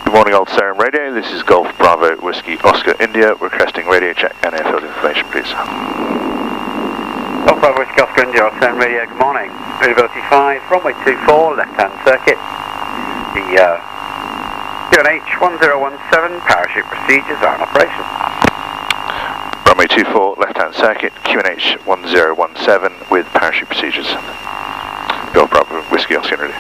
Good morning, Old Sarum Radio. This is Golf Bravo Whiskey Oscar India, requesting radio check and airfield information, please. Golf Bravo Whiskey Oscar India, Old Sarum Radio, good morning. Visibility 5, runway 24, left-hand circuit. The QNH 1017 parachute procedures are in operation. Runway 24, left-hand circuit, QNH 1017 with parachute procedures. Golf Bravo Whiskey Oscar India.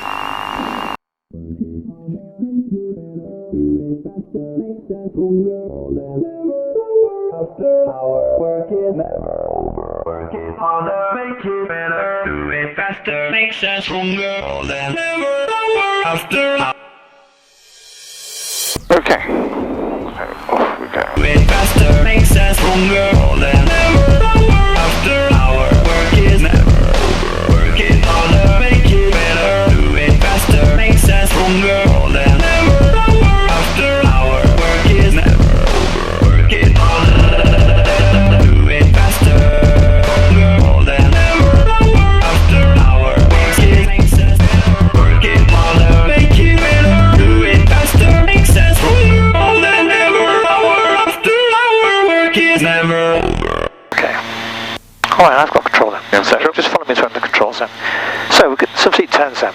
After our work is never over. Work it harder, make it better. Do it faster, makes us stronger. All than never. After Okay. Off we go. do it faster, makes us stronger. All than never. After our work is never over. Work it harder, make it better. Do it faster, makes us stronger. All than never. After our work is never over. Work it harder. Alright, I've got control then. Yeah, so just follow me through the controls then. So we've got some seat turns then.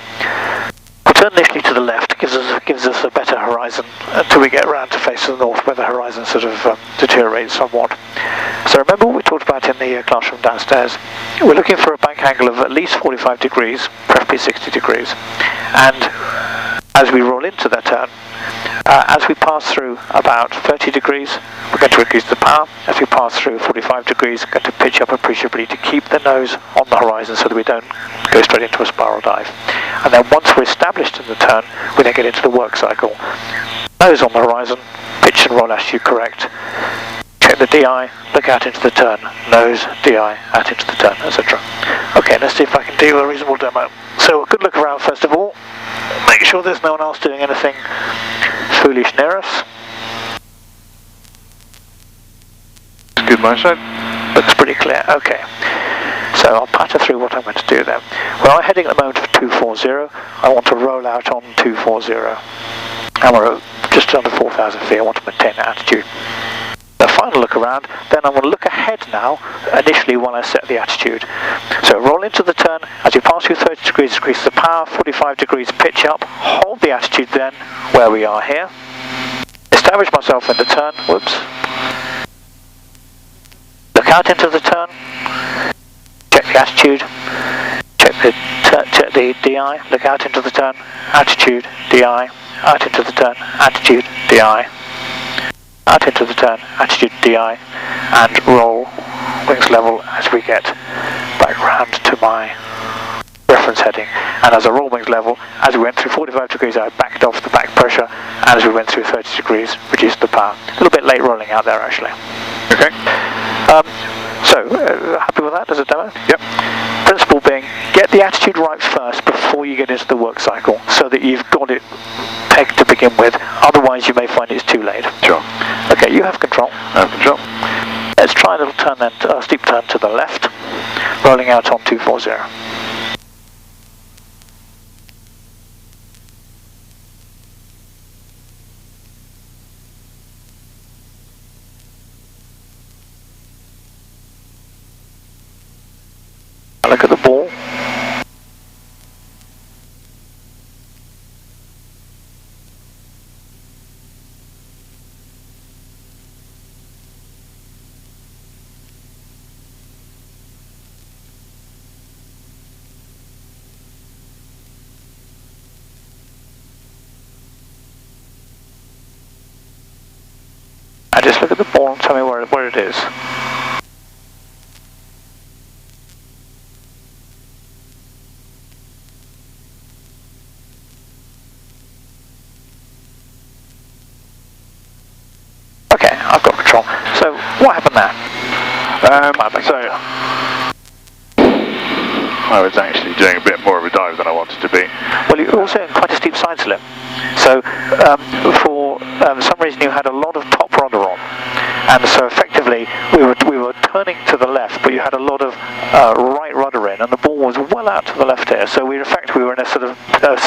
We'll turn initially to the left, gives us a better horizon until we get around to face the north where the horizon sort of deteriorates somewhat. So remember what we talked about in the classroom downstairs. We're looking for a bank angle of at least 45 degrees, preferably 60 degrees. And as we roll into that turn, as we pass through about 30 degrees, we're going to reduce the power. As we pass through 45 degrees, we're going to pitch up appreciably to keep the nose on the horizon so that we don't go straight into a spiral dive. And then once we're established in the turn, we then get into the work cycle. Nose on the horizon, pitch and roll attitude correct. Check the DI, look out into the turn. Nose, DI, out into the turn, etc. Okay, let's see if I can do a reasonable demo. So a good look around first of all. Make sure there's no one else doing anything foolish near us. It's good, my side. Looks pretty clear. Okay. So I'll patter through what I'm going to do then. Well, I'm heading at the moment for 240. I want to roll out on 240. And we're just under 4,000 feet. I want to maintain that attitude. The final look around, then I'm going to look ahead now, initially while I set the attitude. So roll into the turn, as you pass through 30 degrees, increase the power, 45 degrees, pitch up, hold the attitude then, where we are here. Establish myself in the turn, whoops. Look out into the turn, check the attitude, check the DI, look out into the turn, attitude, DI, out into the turn, attitude, DI. Out into the turn, attitude DI, and roll wings level as we get back round to my reference heading. And as I roll wings level, as we went through 45 degrees, I backed off the back pressure, and as we went through 30 degrees, reduced the power. A little bit late rolling out there actually. Okay. Happy with that as a demo? Yep. Principle being, get the attitude right first before you get into the work cycle, so that you've got it pegged to begin with, otherwise you may find it's too late. Sure. Okay, you have control. I have control. Let's try a little turn then, steep turn to the left, rolling out on 240. Look at the ball. Now just look at the ball and tell me where it is. Okay, I've got control. So, what happened there? I was actually doing a bit more of a dive than I wanted to be. Well, you're also in quite a steep side slip. So, for some reason you had a lot of top rudder on. And so effectively, we were turning to the left, but you had a lot of right rudder in, and the ball was well out to the left here, so in fact we were in a sort of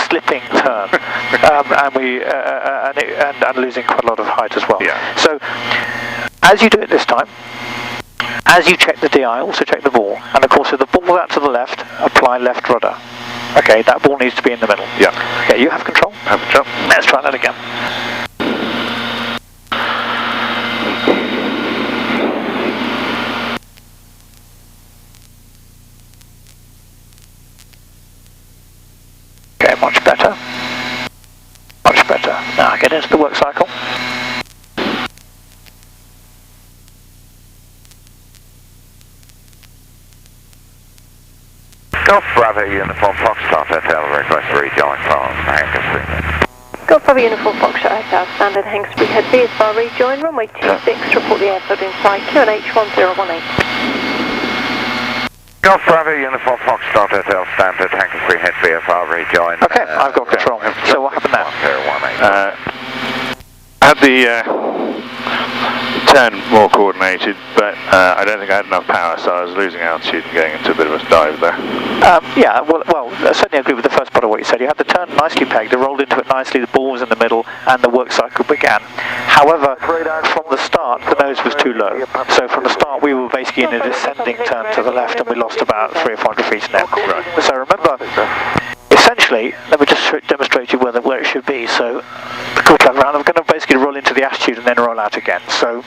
slipping turn, and losing quite a lot of height as well. Yeah. So as you do it this time, as you check the DI, also check the ball, and of course if the ball's out to the left, apply left rudder. Okay, that ball needs to be in the middle. Yeah. Okay, you have control. Have control. Let's try that again. Okay, much better. Much better. Now get into the work cycle. Golf Bravo Uniform Foxtrot Hotel, request to rejoin from Hankersbury. Golf Bravo Uniform Foxtrot Hotel, standard Hankersbury Head B is bar rejoin, runway 26, report the airfield inside, QNH 1018. Golf Bravo Uniform Foxtrot Hotel, standard Hankersbury Head B is bar rejoin. Okay, I've got control. So what happened now? 1018. Had the turn more coordinated, but I don't think I had enough power, so I was losing altitude and getting into a bit of a dive there. Yeah, well, I certainly agree with the first part of what you said. You had the turn nicely pegged, it rolled into it nicely, the ball was in the middle, and the work cycle began. However, from the start, the nose was too low. So from the start, we were basically in a descending turn to the left, and we lost about 300 or 400 feet in it. Right. So remember, essentially, let me just demonstrate to you where it should be. So, the quick left round, I'm going to basically roll into the attitude and then roll out again. So,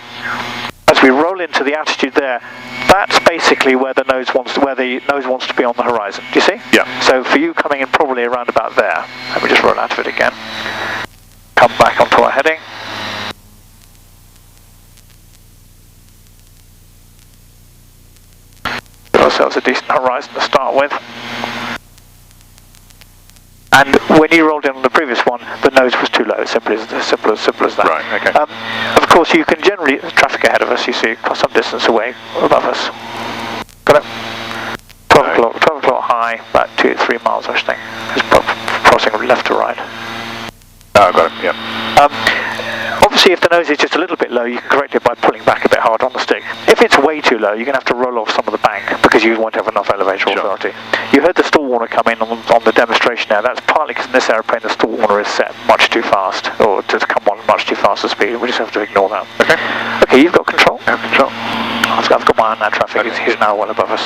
as we roll into the attitude there, that's basically where the nose wants to be on the horizon. Do you see? Yeah. So for you coming in probably around about there. Let me just roll out of it again. Come back onto our heading. Give ourselves a decent horizon to start with. And when you rolled in on the previous one, the nose was too low, simple as that. Right, okay. Of course, you can generally, traffic ahead of us, you see, some distance away, above us. Got it? 12 o'clock high, about 2-3 miles, I think. Just crossing left to right. Oh, I've got it, yeah. Obviously, if the nose is just a little bit low, you can correct it by pulling back a bit harder on the stick. If it's way too low, you're going to have to roll off some of the bank because you won't have enough elevator authority. You heard the stall warner come in on the demonstration now. That's partly because in this aeroplane the stall warner is set much too fast, or to come on much too fast a speed. We just have to ignore that. Okay. Okay, you've got control. I have control. I've got my eye on that traffic. He's now well above us.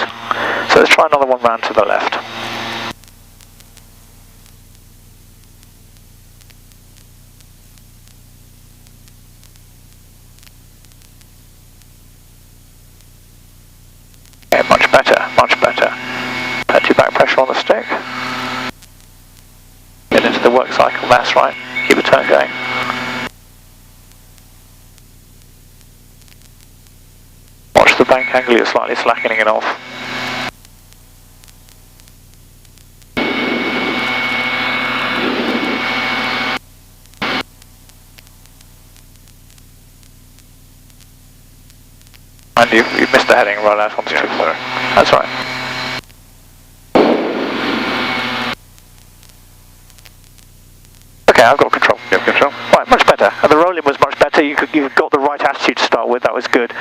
So let's try another one round to the left. Okay, much better, much better. Plenty back pressure on the stick. Get into the work cycle, that's right. Keep the turn going. Watch the bank angle, you're slightly slackening it off. And you've missed the heading right out onto 2-4. That's right. Okay, I've got control. You have control? Right, much better. And the rolling was much better. You got the right attitude to start with. That was good.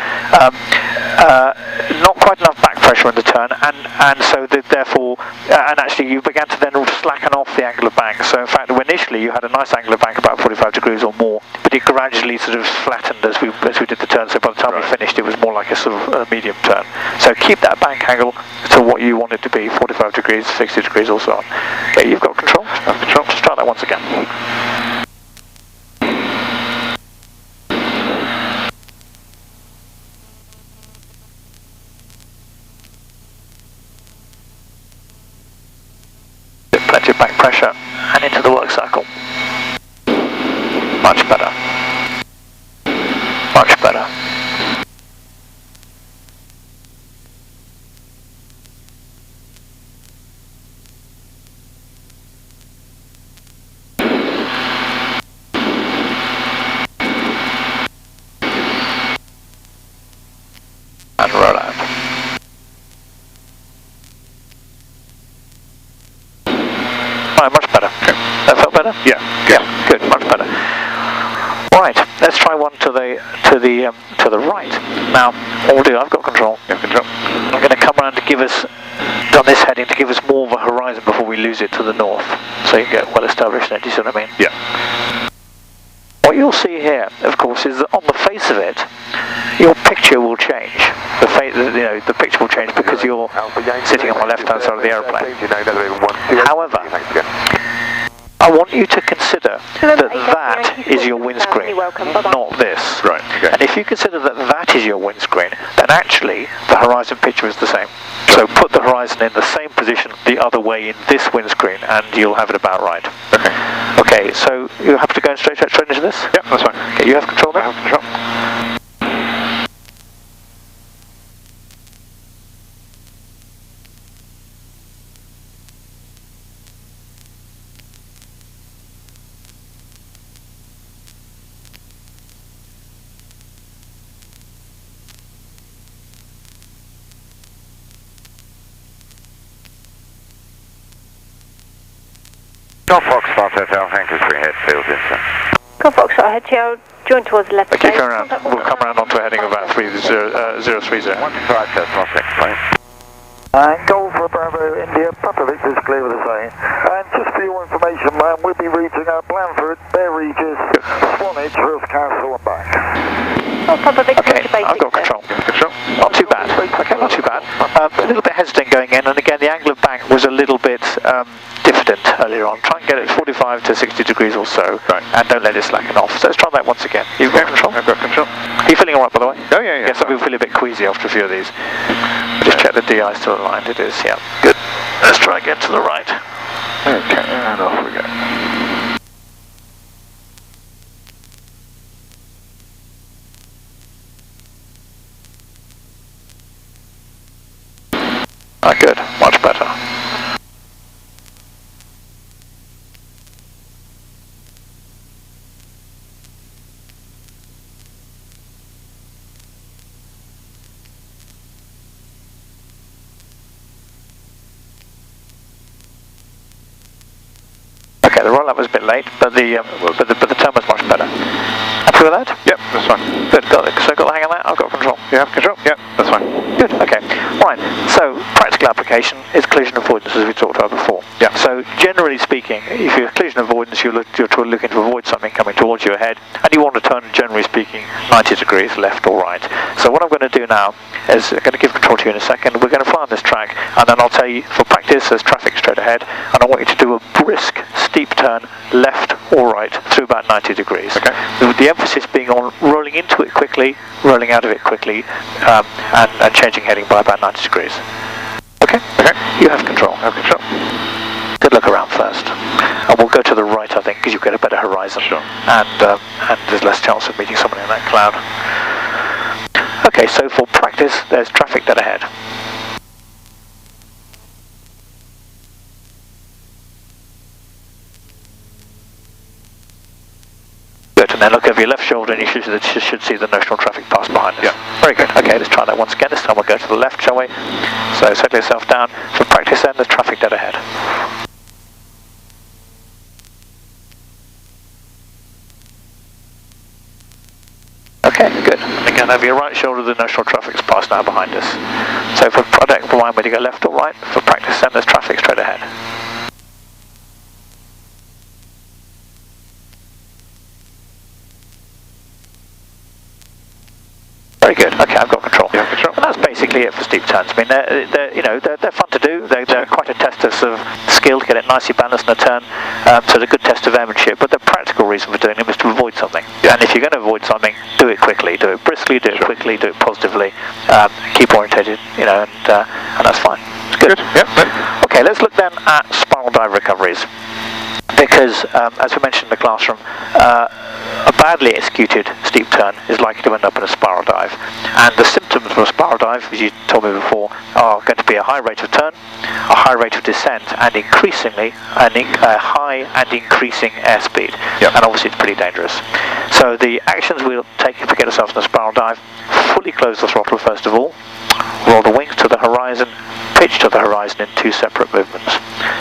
Not quite enough back pressure in the turn, and so therefore, and actually you began to then slacken off the angle of bank. So in fact, initially you had a nice angle of bank, about 45 degrees or more, but it gradually sort of flattened as we did the turn. So by the time we finished, it was more like a sort of a medium turn. So keep that bank angle to what you want it to be, 45 degrees, 60 degrees, or so on. Okay, you've got control. I have control. Just try that once again. Plenty of back pressure and into the work cycle. Much better. Much better. And roll out. Much better. Okay. That felt better? Yeah. Good. Yeah, good. Much better. Right. Let's try one to the right. Now, what we'll do, I've got control. You have control. I'm going to come around to give us on this heading to give us more of a horizon before we lose it to the north, so you get well established in it. Do you see what I mean? Yeah. What you'll see here, of course, is that on the face of it, your picture will change. The picture will change because you're sitting on the left-hand side of the aeroplane. However, I want you to consider that is your windscreen, not this. Right, okay. And if you consider that is your windscreen, then actually the horizon picture is the same. So put the horizon in the same position the other way in this windscreen and you'll have it about right. Okay. Okay, so you have to go straight into this? Yeah, that's fine. Okay, you have control now? I have control. Golf Foxtrot Hotel, Hankers Free Head, field in, sir. Golf Foxtrot Head, Child, join towards the left. Okay, come around. We'll come around onto a heading of about 030. 125, Cessna 6, please. And Golf for Bravo India, Papa Victor's clear with the same. And just for your information, man, we'll be reaching Blandford, Bear Regis, Swanage, Hurst Castle and back. Oh, Papa Victor, Okay, I've got control. Not too bad. Okay, not too bad. A little bit hesitant going in, and again, the angle of bank was a little bit diffident earlier on. Try and get it 45 to 60 degrees or so, right, and don't let it slacken off. So let's try that once again. You've got control? I've got control. Are you feeling alright, by the way? Oh, yeah. Yes, some people feel a bit queasy after a few of these. Just check the DI still aligned. It is, yeah. Good. Let's try again to the right. Okay, and off we go. Ah, good. Much better. Okay, the roll-up was a bit late, but the turn was much better. Happy with that? Yep, that's fine. Good. Got the hang of that. I've got control. You have control? Yep, that's fine. Good. Okay. Right. So practical application is collision avoidance, as we talked about before. Yeah. So generally speaking, if you're collision avoidance, you're looking to avoid something coming towards your head, and you want to turn, generally speaking, 90 degrees left or right. So what I'm going to do now is I'm going to give control to you in a second. We're going to fly on this track, and then I'll tell you for practice there's traffic straight ahead, and I want you to do a brisk, steep turn left or right through about 90 degrees. Okay. The emphasis being on rolling into it quickly, rolling out of it quickly, and changing heading by about 90 degrees. Okay? Okay. You have control. I have control. Good look around first. And we'll go to the right, I think, because you get a better horizon. Sure. And there's less chance of meeting someone in that cloud. Okay, so for practice, there's traffic dead ahead. Good, and then look over your left shoulder and you should see the notional traffic pass behind us. Yeah. Very good. Okay, let's try that once again. This time we'll go to the left, shall we? So settle yourself down. For practice then, there's traffic dead ahead. Okay, good. And again, over your right shoulder, the notional traffic's passed now behind us. So for product, remind me to go left or right. For practice then, there's traffic straight ahead. Very good. Okay, I've got control. You have control. And that's basically it for steep turns. I mean, they're fun to do. They're quite a test of sort of skill to get it nicely balanced in a turn. So they're a good test of airmanship. But the practical reason for doing them is to avoid something. And if you're going to avoid something, do it quickly, do it briskly, do it quickly, do it positively. Keep orientated, and that's fine. It's good. Yep. Okay, let's look then at spiral dive recoveries. Because, as we mentioned in the classroom, a badly executed steep turn is likely to end up in a spiral dive. And the symptoms for a spiral dive, as you told me before, are going to be a high rate of turn, a high rate of descent, and increasingly a high and increasing airspeed. Yep. And obviously it's pretty dangerous. So the actions we'll take if we get ourselves in a spiral dive: fully close the throttle first of all, roll the wings to the horizon, pitch to the horizon in two separate movements.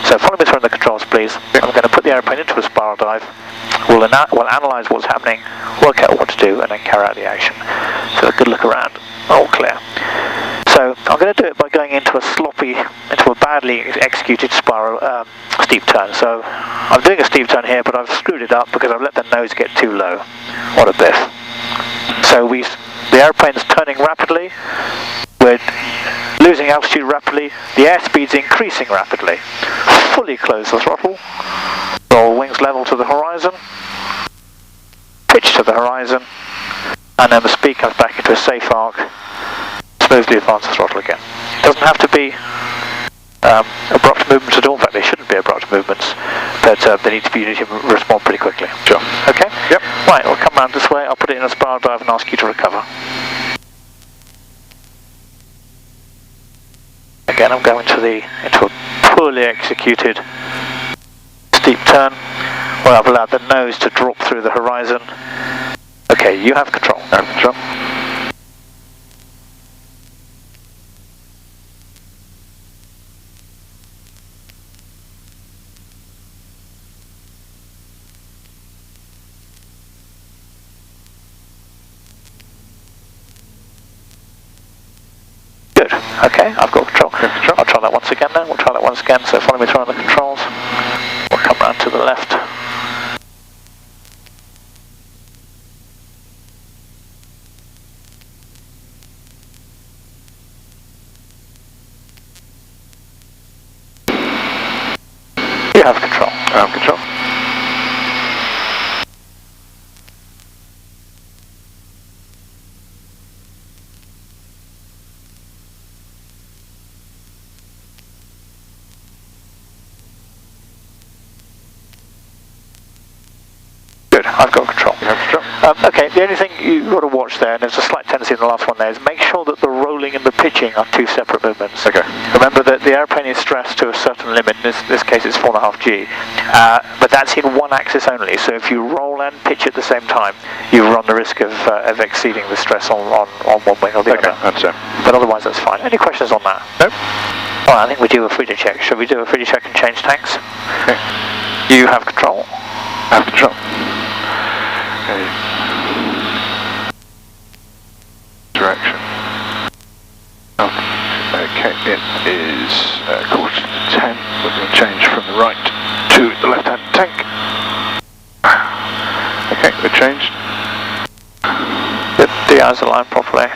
So follow me through the controls, please. I'm going to put the aeroplane into a spiral dive. We'll analyse what's happening, work out what to do, and then carry out the action. So a good look around. All clear. So I'm going to do it by going into a badly executed spiral steep turn. So I'm doing a steep turn here, but I've screwed it up because I've let the nose get too low. What a biff. So the airplane's turning rapidly, we're losing altitude rapidly, the airspeed's increasing rapidly. Fully close the throttle, roll wings level to the horizon, pitch to the horizon, and then the speed comes back into a safe arc. Smoothly advance the throttle again. Doesn't have to be abrupt movements at all. In fact, they shouldn't be abrupt movements, but you need to respond pretty quickly. Sure. Okay? Yep. Right, we'll come round this way. I'll put it in a spiral drive and ask you to recover. Again, I'm going into a poorly executed steep turn where I've allowed the nose to drop through the horizon. Okay, you have control. I have control. Okay, I've got control. I'll try that once again then. We'll try that once again. So follow me through on the controls. We'll come round to the left. You have control. I have control. I've got control. You have control. Okay, the only thing you've got to watch there, and there's a slight tendency in the last one there, is make sure that the rolling and the pitching are two separate movements. Okay. Remember that the airplane is stressed to a certain limit, in this case it's 4.5 G, but that's in one axis only, so if you roll and pitch at the same time, you run the risk of exceeding the stress on one wing or the other. Okay, understand. But otherwise that's fine. Any questions on that? No. Alright, I think we do a freedom check. Should we do a freedom check and change tanks? Okay. You have control. I have control. Okay. Direction. Okay, it is 9:45. We're going to change from the right to the left-hand tank. Okay, we're changed. The eyes align properly.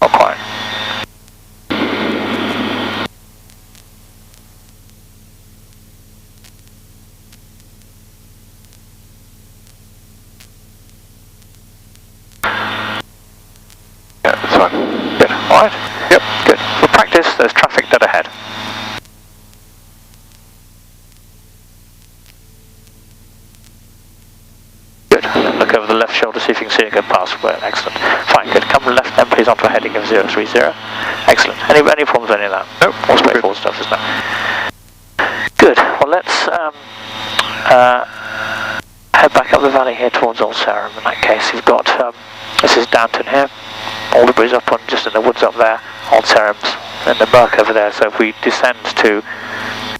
Not quite. Yeah, that's fine. Good. Alright? Yep. Good. For practice, there's traffic dead ahead. Good. And then look over the left shoulder, see if you can see it go past. Well, excellent. Fine, good. Come left then, please, onto a heading of 030. Excellent. Any problems with any of that? Nope. All straightforward stuff, isn't it? Good. Well, let's head back up the valley here towards Old Sarum. In that case, you've got, this is Downton here. Alderbury's up on, just in the woods up there, Old Sarum's and the Merc over there, so if we descend to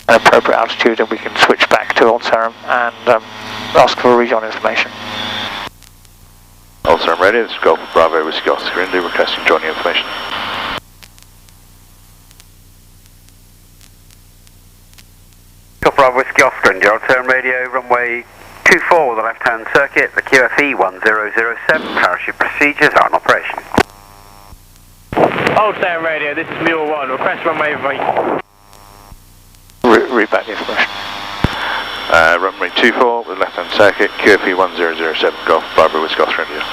an appropriate altitude then we can switch back to Old Sarum and ask for rejoin information. Old Sarum radio, this is Golf Bravo Whiskey Oscar India requesting joining information. Golf Bravo Whiskey Oscar India, Old Sarum radio, runway 24 the left-hand circuit, the QFE 1007, parachute procedures are in operation. Old Sarum radio, this is Mule 1, request runway right. Read back the information. Runway 24 with left-hand circuit, QFE 1007, Golf Bravo Whiskey Oscar India.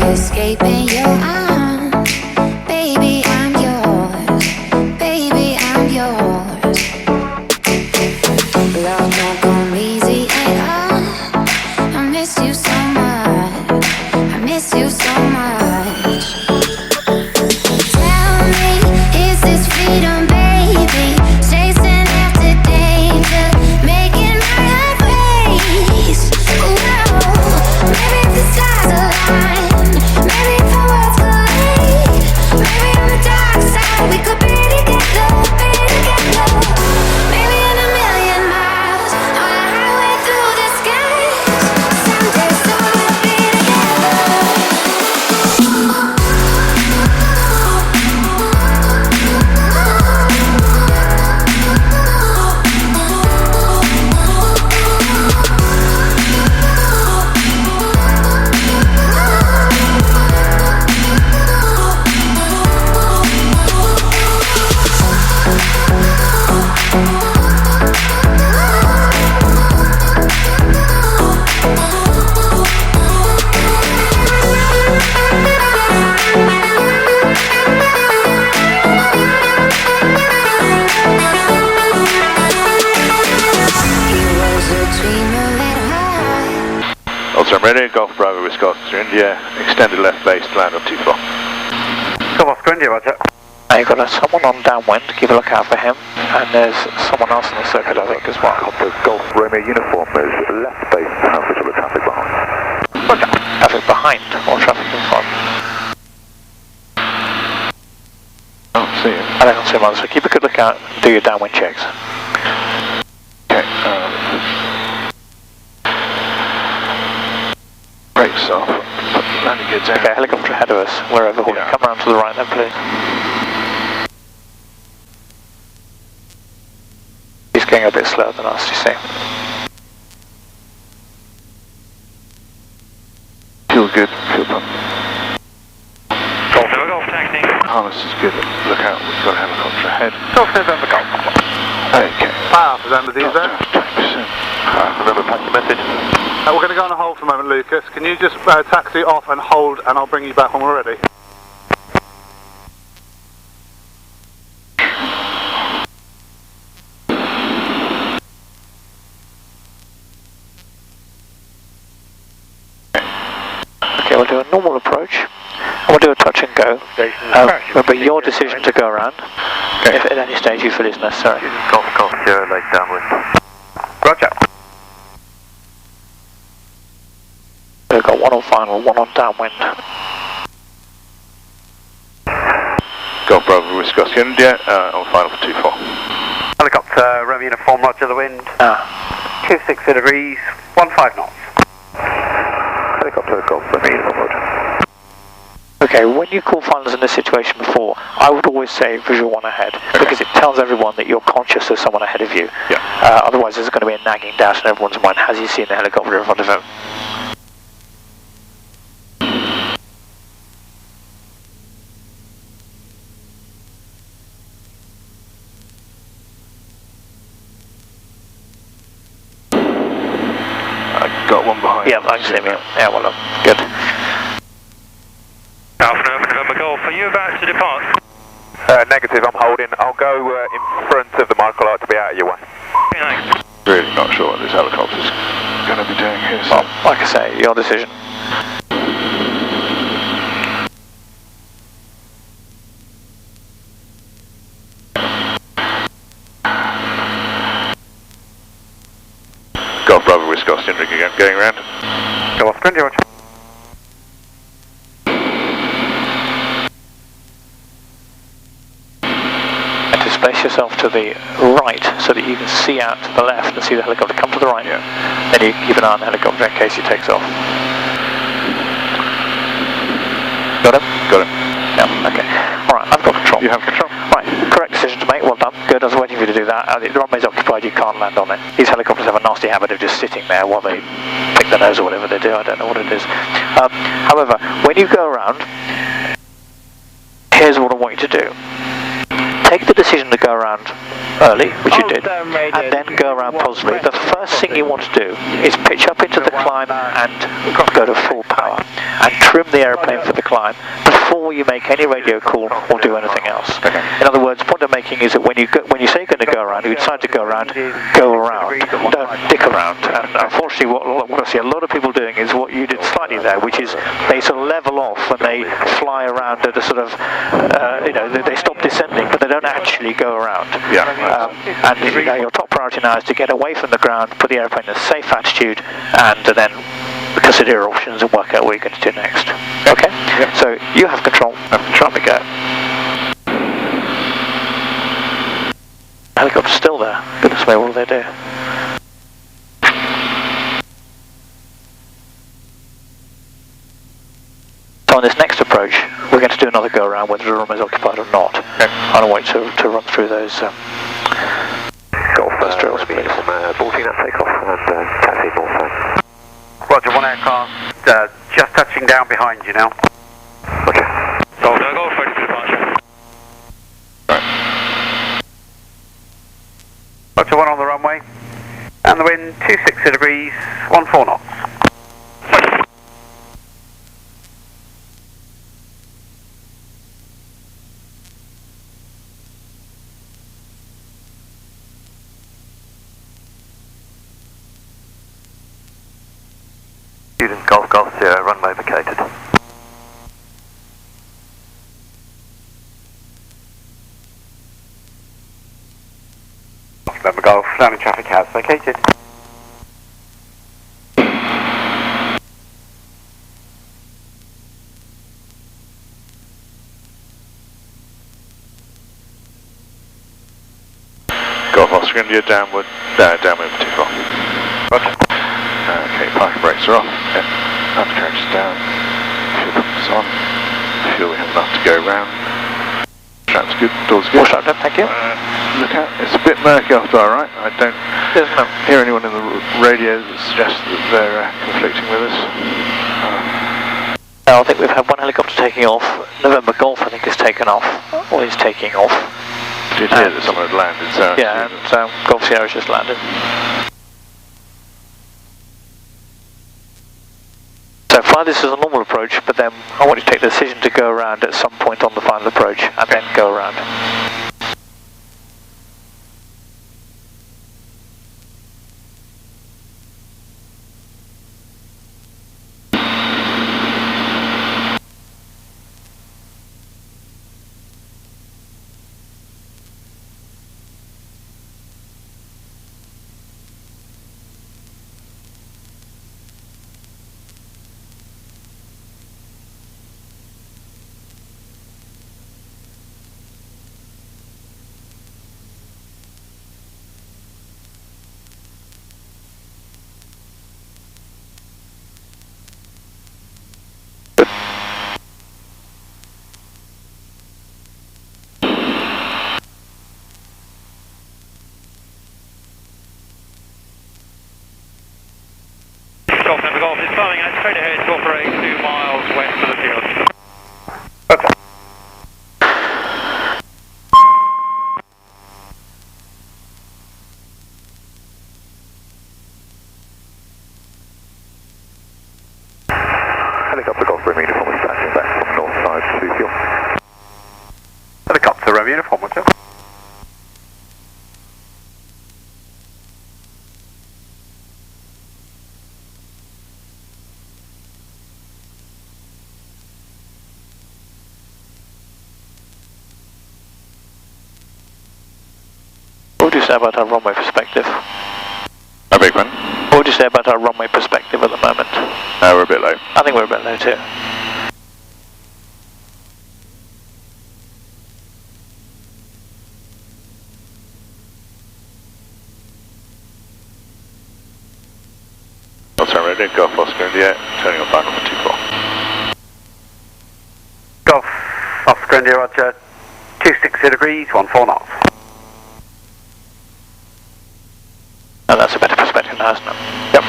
Escape in your arms, baby, I'm yours, baby, I'm yours. Love don't come easy at all. I miss you so much, I miss you so much. Tell me, is this freedom, baby? Chasing after danger, making my heart race. Ooh. Sarum Radio, Golf Bravo, Whiskey Oscar India, extended left base to land on 24. Golf Oscar India, roger. Now you've got someone on downwind, keep a look out for him, and there's someone else on the circuit I think as well. Golf Romeo uniform is left base to have visual traffic behind. Roger. Traffic behind or traffic in front? I don't see him. I don't see him either, so keep a good look out and do your downwind checks. Okay, brakes off, put landing gears down. Okay, helicopter ahead of us, wherever. Yeah. Come around to the right then, please. He's going a bit slower than us, you see. Fuel good, fuel pump. Golf taxi. Harness is good, look out, we've got a helicopter ahead. Golf November Golf. Okay. November these there. 20%. Remember, pass your message. We're going to go on a hold for a moment, Lucas. Can you just taxi off and hold, and I'll bring you back when we're ready? Okay, we'll do a normal approach, and we'll do a touch and go. Remember, your decision to go around, if at any stage you feel it's necessary. Golf, Sierra, late downwind. Roger. We've got one on final, one on downwind. Golf Bravo, Whiskey Oscar India, on final for 24. Helicopter, Romeo uniform, roger the wind. 260 degrees, 15 knots. Helicopter, Golf, Romeo uniform, roger. Okay, when you call finals in this situation before, I would always say visual one ahead, because it tells everyone that you're conscious there's someone ahead of you. Yeah. Otherwise there's going to be a nagging doubt in everyone's mind, has he seen the helicopter in front of him? Got one behind. Yeah, I can see him. Yeah, well done. Good. Alpha November Golf, are you about to depart? Negative, I'm holding. I'll go in front of the marker light to be out of your way. Okay, thanks. Really not sure what this helicopter's going to be doing here. So. Well, like I say, your decision. Golf Bravo, Whiskey Oscar India again, going around. Golf Oscar India, roger. And to space yourself to the right so that you can see out to the left and see the helicopter come to the right. Yeah. Then you keep an eye on the helicopter in case he takes off. Got him? Got him. Yeah, okay. Alright, I've got control. You have control. Right, correct decision to make, well done. Good, I was waiting for you to do that. The runway's occupied, you can't land on it. These helicopters have a nasty habit of just sitting there while they pick their nose or whatever they do, I don't know what it is. However, when you go around, here's what I want you to do. Take the decision to go around early, which you did, and then go around positively. The first thing you want to do is pitch up into the climb and go to full power, and trim the aeroplane for the climb before you make any radio call or do anything else. In other words, the point I'm making is that when you say you're going to go around, you decide to go around, go around. Don't dick around. And unfortunately, what I see a lot of people doing is what you did slightly there, which is they sort of level off when they fly around at a sort of, they stop descending, but they don't actually go around. Yeah. And your top priority now is to get away from the ground, put the airplane in a safe attitude, and then consider your options and work out what you're going to do next. Okay? Yep. So you have control. Try me go. The helicopter's still there. Goodness me, what do they do? So on this next approach, we're going to do another go around whether the room is occupied or not. I don't want to run through those Golf, drills, please. 14 at takeoff and taxi northbound. Roger, one aircraft just touching down behind you now. Okay. Golf, ready for departure. Roger, one on the runway. And the wind, 260 degrees, 14 knots. Student Golf. Golf Sierra, runway vacated. November Golf, landing traffic has vacated. Golf Oscar India, downward, downwind for 24. Roger. Okay, parking brakes are off. Yeah. Undercarriage is down. Fuel pump is on. Feel we have enough to go round. Strap's good, doors good. All strapped up, thank you. Look out, it's a bit murky off to our right. I don't hear anyone in the radio that suggests that they're conflicting with us. I think we've had one helicopter taking off. November Golf, I think, is taken off, or is taking off. Did hear that someone had landed, so... Yeah, and Golf Sierra's just landed. So fly this as a normal approach, but then I want you to take the decision to go around at some point on the final approach, and then go around. Golf November Golf is flying out straight ahead to operate 2 miles west of the field. Okay. Helicopter Golf Room uniform is passing back from north side to fuel. Helicopter Rome uniform, what's up? What would you say about our runway perspective? A big one. What would you say about our runway perspective at the moment? We're a bit low. I think we're a bit low too. I'll turn ready, Golf Oscar India, turning on final for 24. Golf Oscar India, Roger. 260 degrees, 14 knots. Oh, that's a better perspective now, isn't it? Yep.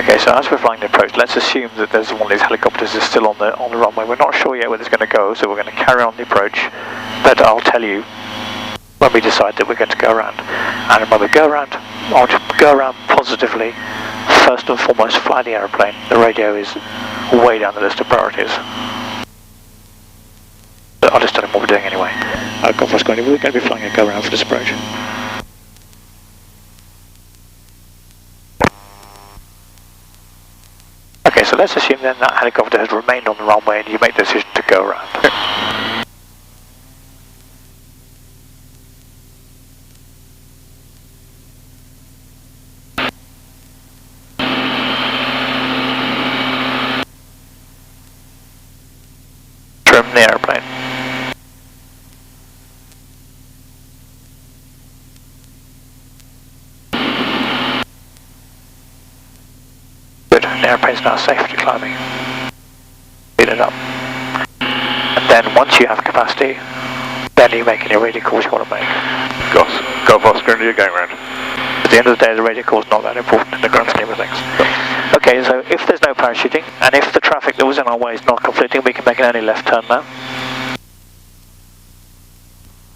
Okay, so as we're flying the approach, let's assume that there's one of these helicopters is still on the runway. We're not sure yet where it's going to go, so we're going to carry on the approach. But I'll tell you when we decide that we're going to go around. And when we go around, I'll just go around positively. First and foremost, fly the aeroplane. The radio is way down the list of priorities. But I'll just tell him what we're doing anyway. Golf Oscar India, we're going to be flying a go around for this approach. Okay, so let's assume then that helicopter has remained on the runway and you make the decision to go around. Trim the airplane. Good, the airplane's now safely climbing. Speed it up. And then once you have capacity, then you make any radio calls you want to make. Golf Oscar India, going round. At the end of the day, the radio call is not that important in the grand scheme of things. Okay, so if there's no parachuting, and if the traffic that was in our way is not conflicting, we can make an any left turn now.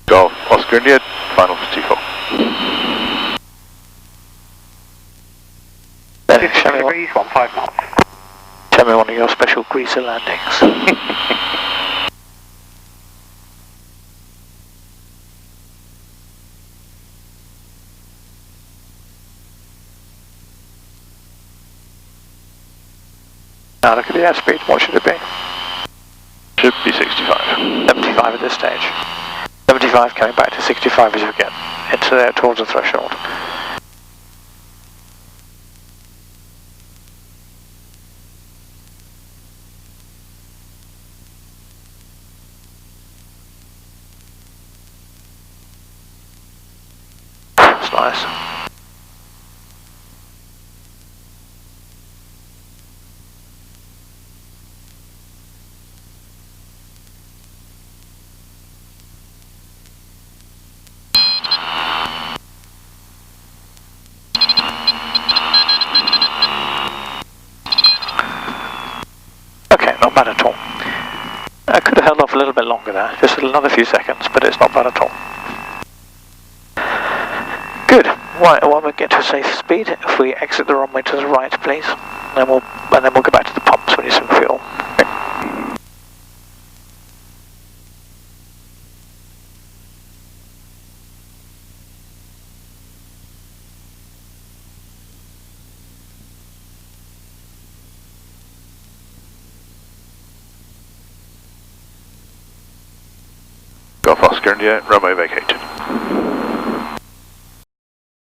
Golf Oscar India, final for 24. Then 260 show me, degrees, 15 knots. show me one of your special greaser landings. Now look at the airspeed, what should it be? Should be 65. 75 at this stage. 75 coming back to 65 as you get into there towards the threshold. That's nice. Okay, not bad at all. I could have held off a little bit longer there, just another few seconds, but it's not bad at all. Good. Right, when we get to a safe speed, if we exit the runway to the right, please, and then we'll go back to the pumps when you some fuel. Golf Oscar India, runway vacated.